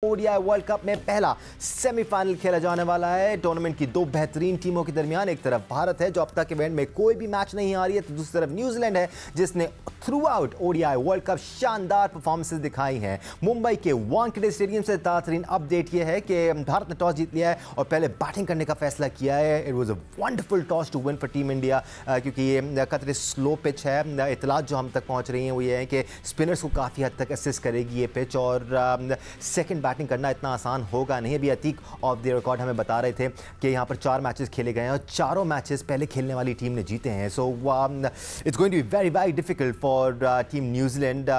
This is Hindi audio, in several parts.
ओडीआई वर्ल्ड कप में पहला सेमीफाइनल खेला जाने वाला है। टूर्नामेंट की दो बेहतरीन टीमों के दरमियान एक तरफ भारत है जो अब तक इवेंट में कोई भी मैच नहीं हारी है, तो दूसरी तरफ न्यूजीलैंड है जिसने through out ODI world cup शानदार परफॉर्मेंसेस दिखाई हैं। मुंबई के वानखेड़े स्टेडियम से बेहतरीन अपडेट यह है कि भारत ने टॉस जीत लिया है और पहले बैटिंग करने का फैसला किया है। It was a wonderful toss to win for team India, क्योंकि ये कतरे स्लो पिच है। इतलात जो हम तक पहुँच रही हैं वो ये है कि स्पिनर्स को काफ़ी हद तक असिस्ट करेगी ये पिच, और सेकेंड बैटिंग करना इतना आसान होगा नहीं। अभी अतीक ऑफ द रिकॉर्ड हमें बता रहे थे कि यहाँ पर 4 मैचेस खेले गए हैं और चारों मैचेस पहले खेलने वाली टीम ने जीते हैं। So it's going to be very very difficult for team New Zealand,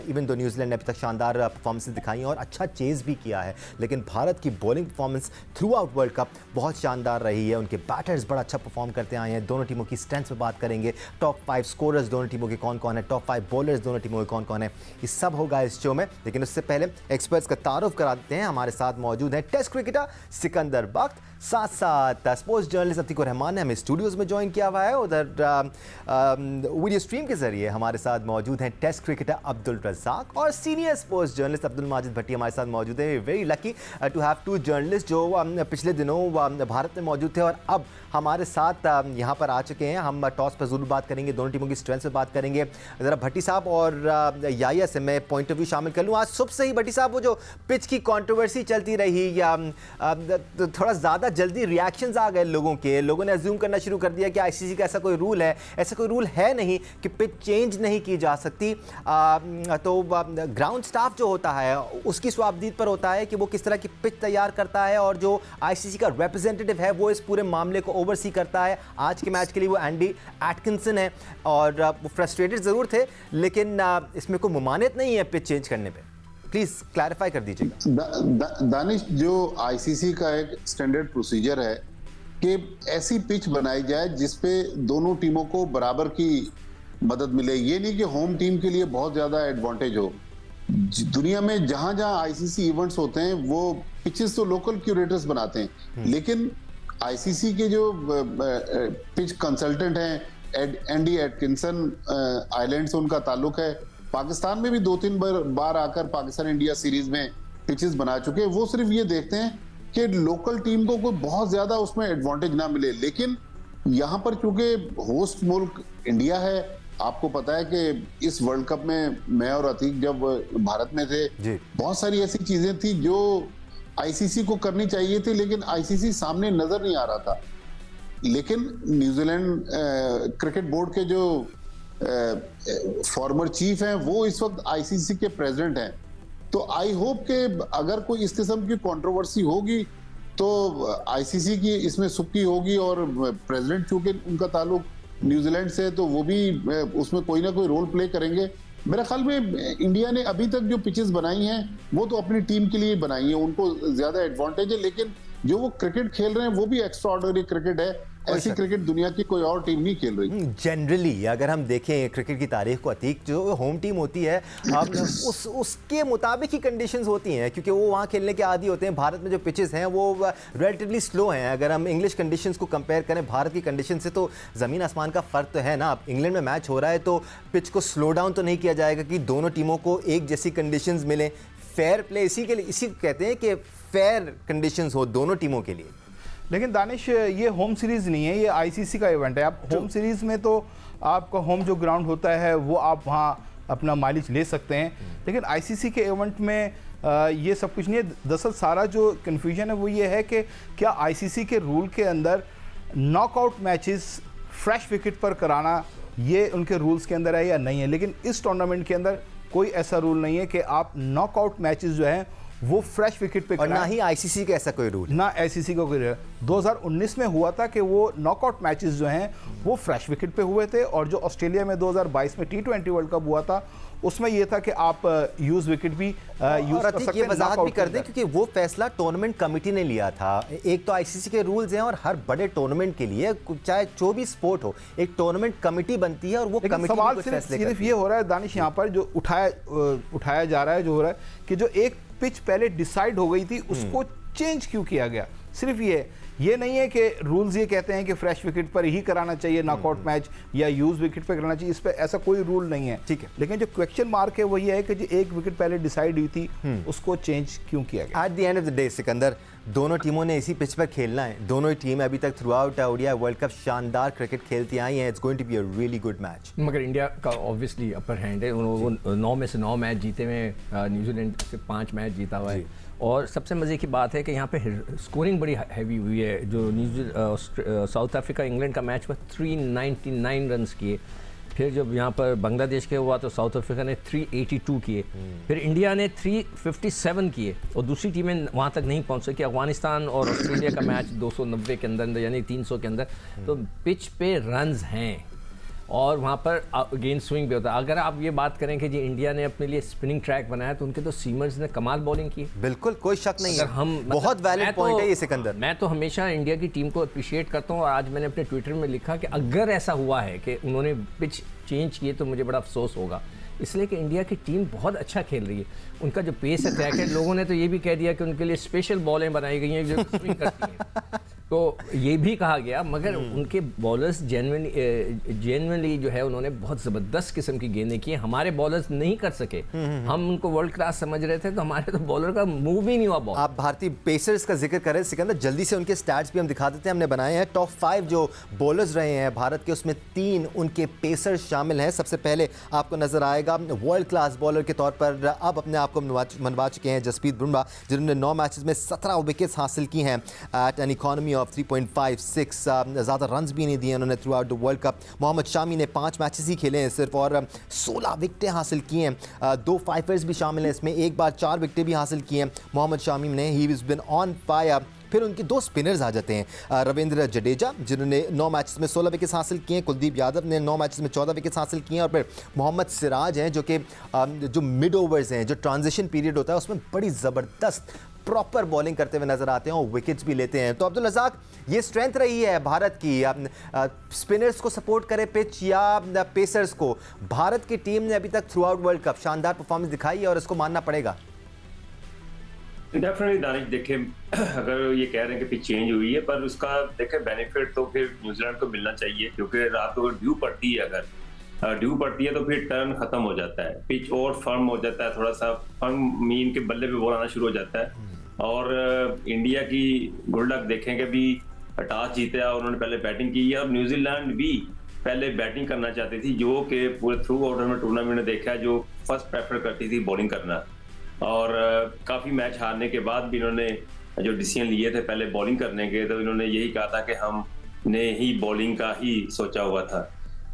even though New Zealand ने अभी तक शानदार परफॉर्मेंस दिखाई हैं और अच्छा चेज भी किया है, लेकिन भारत की bowling performance through out world cup बहुत शानदार रही है। उनके बैटर्स बड़ा अच्छा परफॉर्म करते आए हैं। दोनों टीमों की स्ट्रेंथ पर बात करेंगे, टॉप 5 स्कोरर्स दोनों टीमों के कौन कौन है, टॉप 5 बॉलर्स दोनों टीमों के कौन कौन है, ये सब होगा इस शो में। लेकिन उससे पहले एक्सपर्ट्स का तारुफ करा देते हैं। हमारे साथ मौजूद है टेस्ट क्रिकेटर सिकंदर बख्त, साथ साथ स्पोर्ट्स जर्नलिस्ट अतीक रहमान ने हमें स्टूडियोज में ज्वाइन किया हुआ है। उधर वीडियो स्ट्रीम के जरिए हमारे साथ मौजूद हैं टेस्ट क्रिकेटर अब्दुल रज़ाक और senior sports journalist Abdul Majid Bhatti हमारे साथ मौजूद है। Very lucky to have 2 journalist जो पिछले दिनों भारत में मौजूद थे और अब हमारे साथ यहाँ पर आ चुके हैं। हम टॉस पर जरूर बात करेंगे, दोनों टीमों की स्ट्रेंथ पर बात करेंगे। ज़रा भट्टी साहब और याया से मैं पॉइंट ऑफ व्यू शामिल कर लूँ। आज सुबह से ही भट्टी साहब वो जो पिच की कंट्रोवर्सी चलती रही, या थोड़ा ज़्यादा जल्दी रिएक्शंस आ गए लोगों ने अज्यूम करना शुरू कर दिया कि आईसीसी का ऐसा कोई रूल है। ऐसा कोई रूल है नहीं कि पिच चेंज नहीं की जा सकती। तो ग्राउंड स्टाफ जो होता है उसकी स्वाबदीद पर होता है कि वो किस तरह की पिच तैयार करता है, और जो आईसीसी का रिप्रेजेंटेटिव है वो इस पूरे मामले को ओवरसी करता है। आज के मैच के लिए वो एंडी एटकिंसन है और वो फ्रस्ट्रेटेड ज़रूर थे, लेकिन इसमें कोई मुमानियत नहीं है पिच चेंज करने पे। प्लीज क्लैरिफाई कर दीजिएगा। दानिश, जो आईसीसी का एक स्टैंडर्ड प्रोसीजर है कि ऐसी पिच बनाई जाए जिसपे दोनों टीमों को बराबर की मदद मिले। ये नहीं कि होम टीम के लिए बहुत ज्यादा एडवांटेज हो। दुनिया में जहां जहां आईसीसी इवेंट्स होते हैं वो पिचेस तो लोकल क्यूरेटर्स बनाते हैं, लेकिन आईसीसी के जो पिच कंसल्टेंट हैं एंडी एटकिंसन, आइलैंड से उनका ताल्लुक है। पाकिस्तान में भी 2-3 बार आकर पाकिस्तान इंडिया सीरीज में पिचेस बना चुके हैं। वो सिर्फ ये देखते हैं कि लोकल टीम को कोई बहुत ज्यादा उसमें एडवांटेज ना मिले। लेकिन यहाँ पर चूंकि होस्ट मुल्क इंडिया है, आपको पता है कि इस वर्ल्ड कप में मैं और अतीक जब भारत में थे, बहुत सारी ऐसी चीजें थी जो आईसीसी को करनी चाहिए थी, लेकिन आईसीसी सामने नजर नहीं आ रहा था। लेकिन न्यूजीलैंड क्रिकेट बोर्ड के जो फॉर्मर चीफ हैं वो इस वक्त आईसीसी के प्रेसिडेंट हैं। तो आई होप कि अगर कोई इस किस्म की कंट्रोवर्सी होगी तो आईसीसी की इसमें सुक्की होगी, और प्रेसिडेंट चूंकि उनका ताल्लुक न्यूजीलैंड से, तो वो भी उसमें कोई ना कोई रोल प्ले करेंगे। मेरे ख्याल में इंडिया ने अभी तक जो पिचेस बनाई हैं वो तो अपनी टीम के लिए बनाई हैं, उनको ज्यादा एडवांटेज है। लेकिन जो वो क्रिकेट खेल रहे हैं वो भी एक्स्ट्रा ऑर्डिनरी क्रिकेट है। ऐसी क्रिकेट दुनिया की कोई और टीम नहीं खेल रही। जनरली अगर हम देखें क्रिकेट की तारीख को अतीक, जो होम टीम होती है उसके मुताबिक ही कंडीशंस होती हैं, क्योंकि वो वहाँ खेलने के आदी होते हैं। भारत में जो पिचेस हैं वो रिलेटिवली स्लो हैं। अगर हम इंग्लिश कंडीशंस को कंपेयर करें भारत की कंडीशन से, तो ज़मीन आसमान का फ़र्क तो है ना। अब इंग्लैंड में मैच हो रहा है तो पिच को स्लो डाउन तो नहीं किया जाएगा कि दोनों टीमों को एक जैसी कंडीशंस मिलें। फेयर प्ले इसी कहते हैं कि फेयर कंडीशंस हो दोनों टीमों के लिए। लेकिन दानिश, ये होम सीरीज़ नहीं है, ये आईसीसी का इवेंट है। आप होम सीरीज़ में तो आपका होम जो ग्राउंड होता है वो आप वहाँ अपना माइलेज ले सकते हैं, लेकिन आईसीसी के इवेंट में ये सब कुछ नहीं है। दरअसल सारा जो कन्फ्यूजन है वो ये है कि क्या आईसीसी के रूल के अंदर नॉकआउट मैचेस फ्रेश विकेट पर कराना ये उनके रूल्स के अंदर है या नहीं है। लेकिन इस टूर्नामेंट के अंदर कोई ऐसा रूल नहीं है कि आप नॉकआउट मैचेस जो हैं वो फ्रेश विकेट पे, और ना ही आईसीसी का ऐसा कोई रूल, ना आईसीसी का कोई रूल। 2019 में हुआ था कि वो नॉकआउट मैचेस जो हैं वो फ्रेश विकेट पे हुए थे, और जो ऑस्ट्रेलिया में 2022 में T20 वर्ल्ड कप हुआ था उसमें ये था कि आप यूज विकेट भी यूज कर सकते हैं। ये वजाहत भी कर दें क्योंकि वो फैसला टूर्नामेंट कमेटी ने लिया था। एक तो आईसीसी के रूल्स हैं, और हर बड़े टूर्नामेंट के लिए चाहे जो भी स्पोर्ट हो एक टूर्नामेंट कमेटी बनती है, और वो कमेटी सवाल सिर्फ ये हो रहा है दानिश, यहाँ पर जो उठाया जा रहा है, जो हो रहा है कि जो एक पिच पहले डिसाइड हो गई थी उसको चेंज क्यों किया गया। सिर्फ ये ये नहीं है कि रूल्स ये कहते हैं कि फ्रेश विकेट पर ही कराना चाहिए नॉकआउट मैच या यूज विकेट पर कराना चाहिए, इस पर ऐसा कोई रूल नहीं है। ठीक है, लेकिन जो क्वेश्चन मार्क है वो ये है कि जो एक विकेट पहले डिसाइड हुई थी उसको चेंज क्यों किया गया। At the end of the day Sikandar, दोनों टीमों ने इसी पिच पर खेलना है। दोनों ही टीम अभी तक throughout ODI world cup शानदार क्रिकेट खेलती आई हैं। It's going to be a really good match. मगर इंडिया का ऑब्वियसली अपर हैंड है, वो 9 में से 9 मैच जीते हुए, न्यूजीलैंड से 5 मैच जीता हुआ है। और सबसे मज़े की बात है कि यहाँ पे स्कोरिंग बड़ी हैवी हुई है। जो साउथ अफ्रीका इंग्लैंड का मैच हुआ 399 रन्स किए, फिर जब यहाँ पर बांग्लादेश के हुआ तो साउथ अफ्रीका ने 382 किए, फिर इंडिया ने 357 किए और दूसरी टीमें वहाँ तक नहीं पहुँच सकी। अफगानिस्तान और ऑस्ट्रेलिया का मैच 290 के अंदर यानी 300 के अंदर। तो पिच पे रन्स हैं और वहाँ पर अगेन स्विंग भी होता है। अगर आप ये बात करें कि जी इंडिया ने अपने लिए स्पिनिंग ट्रैक बनाया तो उनके तो सीमर्स ने कमाल बॉलिंग की। बिल्कुल कोई शक नहीं है, हम बहुत वैलिड पॉइंट है ये सिकंदर। मैं तो हमेशा इंडिया की टीम को अप्रिशिएट करता हूँ और आज मैंने अपने ट्विटर में लिखा कि अगर ऐसा हुआ है कि उन्होंने पिच चेंज किए तो मुझे बड़ा अफसोस होगा, इसलिए कि इंडिया की टीम बहुत अच्छा खेल रही है। उनका जो पेस है ट्रैक है, लोगों ने तो ये भी कह दिया कि उनके लिए स्पेशल बॉलें बनाई गई हैं जो स्विंग करती हैं, तो ये भी कहा गया। मगर उनके बॉलर्स जेन्युइनली जो है उन्होंने बहुत ज़बरदस्त किस्म की गेंदें की। हमारे बॉलर्स नहीं कर सके, हम उनको वर्ल्ड क्लास समझ रहे थे तो हमारे तो बॉलर का मूव ही नहीं हुआ बॉल। आप भारतीय पेसर्स का जिक्र करें सिकंदर, जल्दी से उनके स्टैट्स भी हम दिखा देते हैं। हमने बनाए हैं टॉप 5 जो बॉलर्स रहे हैं भारत के, उसमें 3 उनके पेसर्स शामिल हैं। सबसे पहले आपको नजर आएगा वर्ल्ड क्लास बॉलर के तौर पर अब अपने आप को मनवा चुके हैं जसप्रीत बुमराह, जिन्होंने 9 मैचेस में 17 विकेट्स हासिल की हैं एट एन इकॉनमी ऑफ 3.56। ज़्यादा रन्स भी नहीं दिए उन्होंने throughout the world cup. Mohammed Shami ने 5 मैचेस ही खेले हैं सिर्फ और 16 विकेटें हासिल की हैं। 2 फाइफर्स भी शामिल हैं इसमें, एक बार 4 विकेटें भी हासिल की हैं मोहम्मद शामी ने। He has been on fire. फिर उनके 2 स्पिनर्स आ जाते हैं, रविंद्र जडेजा जिन्होंने 9 मैचेस में 16 विकेट्स हासिल किए हैं, कुलदीप यादव ने 9 मैचेस में 14 विकेट्स हासिल किए हैं, और फिर मोहम्मद सिराज हैं जो कि जो मिड ओवर्स हैं, जो ट्रांजिशन पीरियड होता है उसमें बड़ी ज़बरदस्त प्रॉपर बॉलिंग करते हुए नजर आते हैं और विकेट्स भी लेते हैं। तो अब्दुल रज़ाक, ये स्ट्रेंथ रही है भारत की, स्पिनर्स को सपोर्ट करे पिच या पेसर्स को। भारत की टीम ने अभी तक थ्रू आउट वर्ल्ड कप शानदार परफॉर्मेंस दिखाई है और इसको मानना पड़ेगा। डेफिनेटली दानिश, देखे अगर ये कह रहे हैं कि पिच चेंज हुई है, पर उसका देखे बेनिफिट तो फिर न्यूजीलैंड को मिलना चाहिए, क्योंकि रात को ड्यू पड़ती है, अगर ड्यू पड़ती है तो फिर टर्न खत्म हो जाता है, पिच और फर्म हो जाता है, थोड़ा सा फर्म मीन के बल्ले पे बॉल आना शुरू हो जाता है। और इंडिया की गुड लक देखेंगे भी, टॉस जीता उन्होंने पहले बैटिंग की है और न्यूजीलैंड भी पहले बैटिंग करना चाहती थी, जो कि पूरे थ्रू आउट में टूर्नामेंट ने देखा जो फर्स्ट प्रेफर करती थी बॉलिंग करना। और काफ़ी मैच हारने के बाद भी इन्होंने जो डिसीजन लिए थे पहले बॉलिंग करने के, तो इन्होंने यही कहा था कि हमने ही बॉलिंग का ही सोचा हुआ था।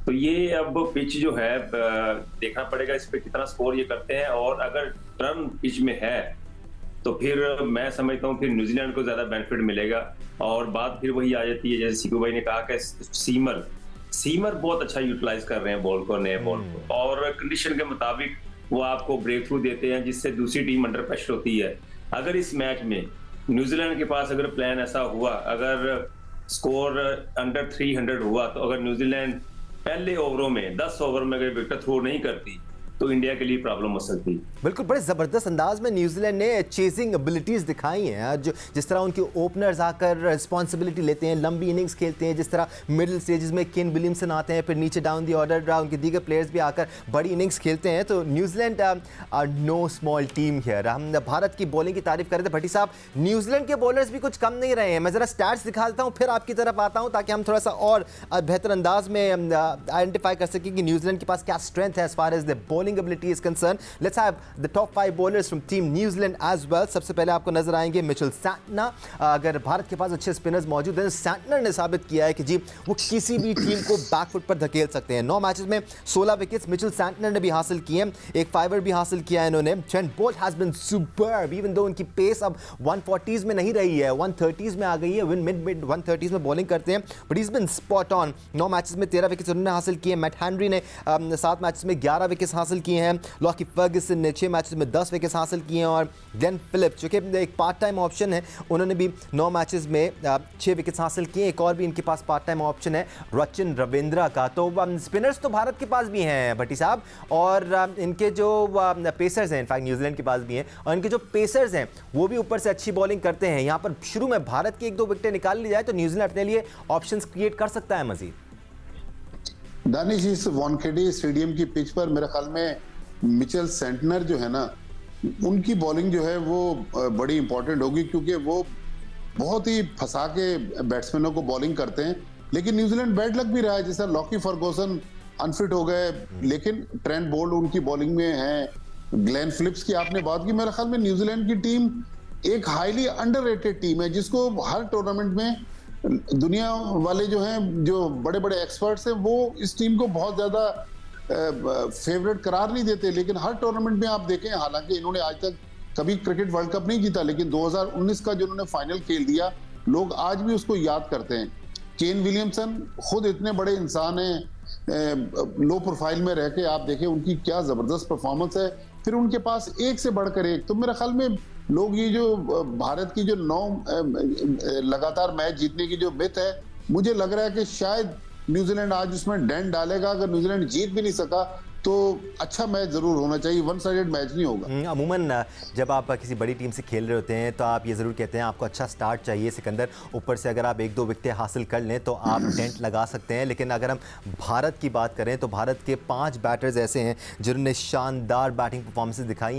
तो ये अब पिच जो है देखना पड़ेगा इस पे कितना स्कोर ये करते हैं, और अगर टर्न पिच में है तो फिर मैं समझता हूँ फिर न्यूजीलैंड को ज्यादा बेनिफिट मिलेगा। और बात फिर वही आ जाती है, जैसे सीकू भाई ने कहा कि सीमर बहुत अच्छा यूटिलाइज कर रहे हैं बॉल को, नए बॉल को, और कंडीशन के मुताबिक वो आपको ब्रेक थ्रू देते हैं, जिससे दूसरी टीम अंडर प्रेशर होती है। अगर इस मैच में न्यूजीलैंड के पास अगर प्लान ऐसा हुआ, अगर स्कोर अंडर 300 हुआ, तो अगर न्यूजीलैंड पहले ओवरों में 10 ओवर में अगर विकेट थ्रो नहीं करती तो इंडिया के लिए प्रॉब्लम हो सकती है। बिल्कुल, बड़े ज़बरदस्त अंदाज में न्यूजीलैंड ने चेजिंग एबिलिटीज़ दिखाई हैं, जो जिस तरह उनके ओपनर्स आकर रिस्पॉन्सिबिलिटी लेते हैं, लंबी इनिंग्स खेलते हैं, जिस तरह मिडिल स्टेजेस में केन विलियमसन आते हैं, फिर नीचे डाउन दी ऑर्डर उनके दीगर प्लेयर्स भी आकर बड़ी इनिंग्स खेलते हैं। तो New Zealand are know small team here. हम भारत की बॉलिंग की तारीफ कर रहे थे भट्टी साहब, न्यूजीलैंड के बॉलर्स भी कुछ कम नहीं रहे हैं। मैं ज़रा स्टैट्स दिखा देता हूँ, फिर आपकी तरफ आता हूँ, ताकि हम थोड़ा सा और बेहतर अंदाज में आइडेंटिफाई कर सकें कि न्यूजीलैंड के पास क्या स्ट्रेंथ है as far as the bowling ability is concern. Let's have the top 5 bowlers from team New Zealand as well. सबसे पहले आपको नजर आएंगे मिचेल सैंटनर। अगर भारत के पास अच्छे स्पिनर्स मौजूद हैं, सैंटनर ने साबित किया है कि जी वो किसी भी टीम को बैकफुट पर धकेल सकते हैं। 9 मैचेस में 16 विकेट्स मिचेल सैंटनर ने भी हासिल किए हैं, एक फाइवर भी हासिल किया है इन्होंने। Trent Boult has been superb, even though उनकी पेस अब 140s में नहीं रही है, 130s में आ गई है, मिड 130s में बॉलिंग करते हैं, but he has been spot on. 9 matches में 13 विकेट्स उन्होंने हासिल किए। मैट हेनरी ने 7 मैचेस में 11 विकेट्स हासिल हासिल किए हैं। लॉकी फर्गसन ने 6 मैचेस में 10 विकेट्स हासिल किए हैं और ग्लेन फिलिप्स जो कि एक पार्ट टाइम ऑप्शन है, उन्होंने भी 9 मैचेस में 6 विकेट्स हासिल किए। एक और भी इनके पास पार्ट टाइम ऑप्शन है रचिन रविंद्रा का। तो स्पिनर्स तो भारत के पास भी हैं भट्टी साहब, और इनके जो पेसर्स हैं, इनफैक्ट न्यूजीलैंड के पास भी हैं, और इनके जो पेसर्स हैं वो भी ऊपर से अच्छी बॉलिंग करते हैं। यहाँ पर शुरू में भारत की 1-2 विकेटें निकाल ली जाए तो न्यूजीलैंड अपने लिए ऑप्शंस क्रिएट कर सकता है मजीद। दानिश, इस वानखेड़े स्टेडियम की पिच पर मेरे ख्याल में मिचेल सेंटनर जो है ना, उनकी बॉलिंग जो है वो बड़ी इंपॉर्टेंट होगी, क्योंकि वो बहुत ही फंसा के बैट्समैनों को बॉलिंग करते हैं। लेकिन न्यूजीलैंड बैड लक भी रहा है, जैसा लॉकी फर्गुसन अनफिट हो गए, लेकिन ट्रेंट बोल्ट उनकी बॉलिंग में है। ग्लेन फिलिप्स की आपने बात की, मेरे ख्याल में न्यूजीलैंड की टीम एक हाईली अंडररेटेड टीम है, जिसको हर टूर्नामेंट में दुनिया वाले जो हैं, जो बड़े बड़े एक्सपर्ट्स हैं, वो इस टीम को बहुत ज्यादा फेवरेट करार नहीं देते। लेकिन हर टूर्नामेंट में आप देखें, हालांकि इन्होंने आज तक कभी क्रिकेट वर्ल्ड कप नहीं जीता, लेकिन 2019 का जो उन्होंने फाइनल खेल दिया, लोग आज भी उसको याद करते हैं। केन विलियमसन खुद इतने बड़े इंसान हैं, लो प्रोफाइल में रह के आप देखें उनकी क्या जबरदस्त परफॉर्मेंस है। फिर उनके पास एक से बढ़कर एक, तो मेरे ख्याल में लोग ये जो भारत की जो 9 लगातार मैच जीतने की जो मिथ है, मुझे लग रहा है कि शायद न्यूजीलैंड आज उसमें डेंट डालेगा। अगर न्यूजीलैंड जीत भी नहीं सका तो अच्छा मैच जरूर होना चाहिए, वन साइडेड मैच नहीं होगा। अमूमन जब आप किसी बड़ी टीम से खेल रहे होते हैं तो आप ये ज़रूर कहते हैं आपको अच्छा स्टार्ट चाहिए सिकंदर, ऊपर से अगर आप 1-2 विकेटें हासिल कर लें तो आप डेंट लगा सकते हैं। लेकिन अगर हम भारत की बात करें तो भारत के 5 बैटर्स ऐसे हैं जिन्होंने शानदार बैटिंग परफॉर्मेंसेस दिखाई हैं।